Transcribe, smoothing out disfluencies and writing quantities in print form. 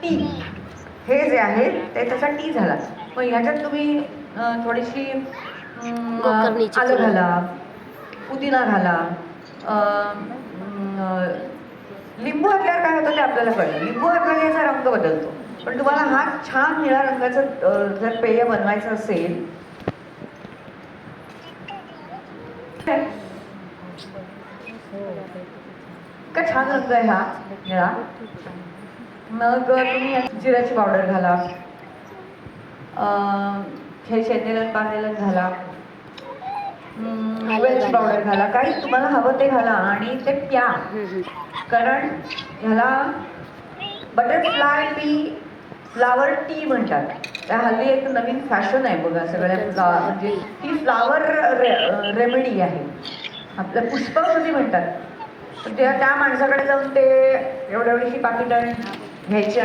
T, हे जे आहे ते त्याचा टी झाला. मग ह्याच्यात तुम्ही थोडीशी गोकर्णीची आलं फुलं. घाला, पुदिना घाला, लिंबू घातल्यावर काय होतं ते आपल्याला कळलं. लिंबू घातल्याने याचा रंग बदलतो. पण तुम्हाला हा छान निळ्या रंगाचं जर पेय बनवायचं असेल का छान रंग आहे हा निळा. मग तुम्ही जिऱ्याची पावडर घाला, हे शेंदेलन पानेलन घाला, वेलची पावडर घाला, काही तुम्हाला हवं ते घाला आणि ते प्या. कारण ह्याला बटरफ्लाय टी, फ्लावर टी म्हणतात. त्या हल्ली एक नवीन फॅशन आहे बघा सगळ्या, म्हणजे ती फ्लावर रेमेडी आहे. आपल्या पुष्पौषधी म्हणतात. तर त्या माणसाकडे जाऊन ते एवढीशी पाकिटं घ्यायची